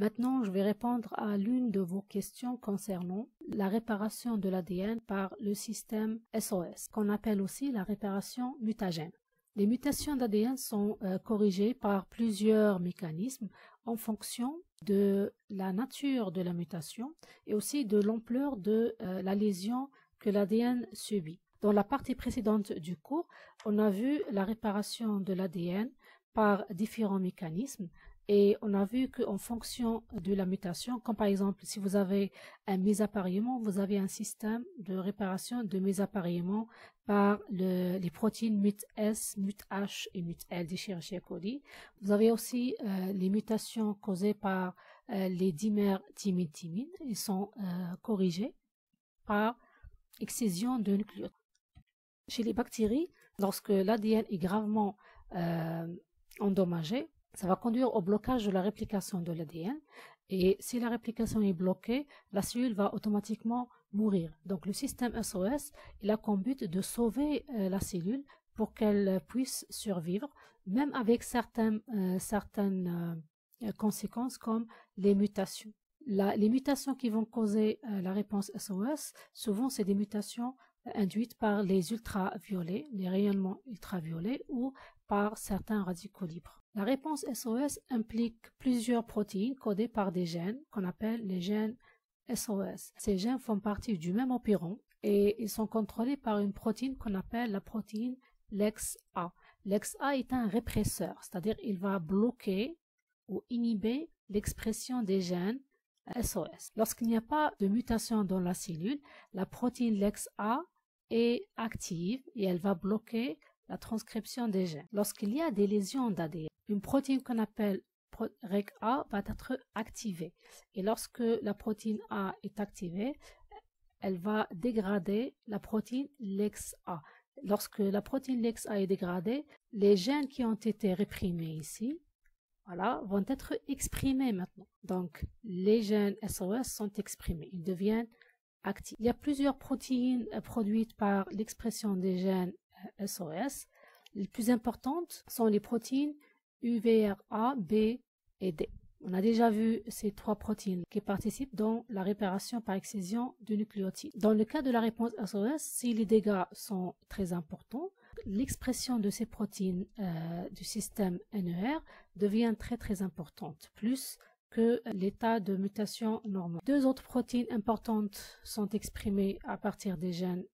Maintenant, je vais répondre à l'une de vos questions concernant la réparation de l'ADN par le système SOS, qu'on appelle aussi la réparation mutagène. Les mutations d'ADN sont corrigées par plusieurs mécanismes en fonction de la nature de la mutation et aussi de l'ampleur de la lésion que l'ADN subit. Dans la partie précédente du cours, on a vu la réparation de l'ADN par différents mécanismes et on a vu qu'en fonction de la mutation, comme par exemple si vous avez un mésappareillement, vous avez un système de réparation de mésappareillement par les protéines MUT-S, MUT-H et MUT-L des Escherichia coli. Vous avez aussi les mutations causées par les dimères thymine-thymine. Ils sont corrigés par excision de nucléotides. Chez les bactéries, lorsque l'ADN est gravement endommagé, ça va conduire au blocage de la réplication de l'ADN. Et si la réplication est bloquée, la cellule va automatiquement mourir. Donc le système SOS, il a comme but de sauver la cellule pour qu'elle puisse survivre, même avec certaines conséquences comme les mutations. Les mutations qui vont causer la réponse SOS, souvent c'est des mutations induites par les ultraviolets, les rayonnements ultraviolets ou par certains radicaux libres. La réponse SOS implique plusieurs protéines codées par des gènes qu'on appelle les gènes SOS. Ces gènes font partie du même opéron et ils sont contrôlés par une protéine qu'on appelle la protéine LEX-A. LEX-A est un répresseur, c'est-à-dire il va bloquer ou inhiber l'expression des gènes SOS. Lorsqu'il n'y a pas de mutation dans la cellule, la protéine LEX-A est active et elle va bloquer la transcription des gènes. Lorsqu'il y a des lésions d'ADN, une protéine qu'on appelle REC-A va être activée. Et lorsque la protéine A est activée, elle va dégrader la protéine LEX-A. Lorsque la protéine LEX-A est dégradée, les gènes qui ont été réprimés ici, voilà, vont être exprimés maintenant. Donc, les gènes SOS sont exprimés, ils deviennent actifs. Il y a plusieurs protéines produites par l'expression des gènes SOS. Les plus importantes sont les protéines UVRA, B et D. On a déjà vu ces trois protéines qui participent dans la réparation par excision du nucléotide. Dans le cas de la réponse SOS, si les dégâts sont très importants, l'expression de ces protéines du système NER devient très importante, plus que l'état de mutation normal. Deux autres protéines importantes sont exprimées à partir des gènes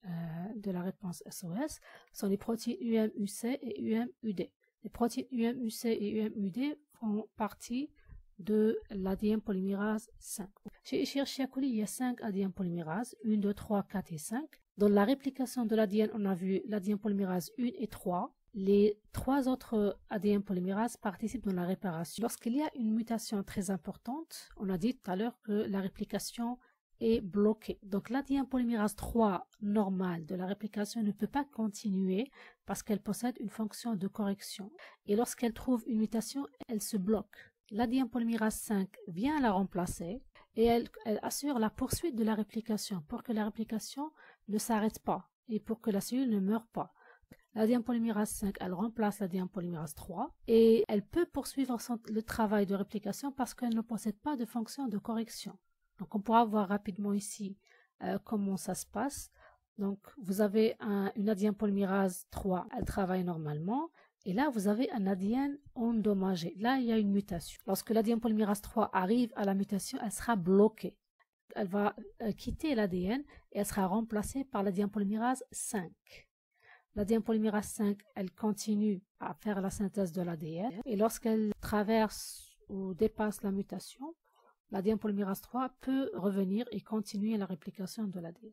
de la réponse SOS, sont les protéines UM-UC et UM-UD. Les protéines UM-UC et UM-UD font partie de l'ADN polymérase 5. Chez Escherichia coli, il y a 5 ADN polymérases, 1, 2, 3, 4 et 5. Dans la réplication de l'ADN, on a vu l'ADN polymérase 1 et 3. Les 3 autres ADN polymérases participent dans la réparation. Lorsqu'il y a une mutation très importante, on a dit tout à l'heure que la réplication est bloquée. Donc l'ADN polymérase 3 normal de la réplication ne peut pas continuer parce qu'elle possède une fonction de correction. Et lorsqu'elle trouve une mutation, elle se bloque. L'ADN polymérase 5 vient la remplacer et elle assure la poursuite de la réplication pour que la réplication ne s'arrête pas et pour que la cellule ne meure pas. L'ADN polymérase 5, elle remplace l'ADN polymérase 3 et elle peut poursuivre le travail de réplication parce qu'elle ne possède pas de fonction de correction. Donc on pourra voir rapidement ici comment ça se passe. Donc vous avez une ADN polymérase 3, elle travaille normalement. Et là, vous avez un ADN endommagé. Là, il y a une mutation. Lorsque l'ADN polymérase 3 arrive à la mutation, elle sera bloquée. Elle va quitter l'ADN et elle sera remplacée par l'ADN polymérase 5. L'ADN polymérase 5, elle continue à faire la synthèse de l'ADN. Et lorsqu'elle traverse ou dépasse la mutation, l'ADN polymérase 3 peut revenir et continuer la réplication de l'ADN.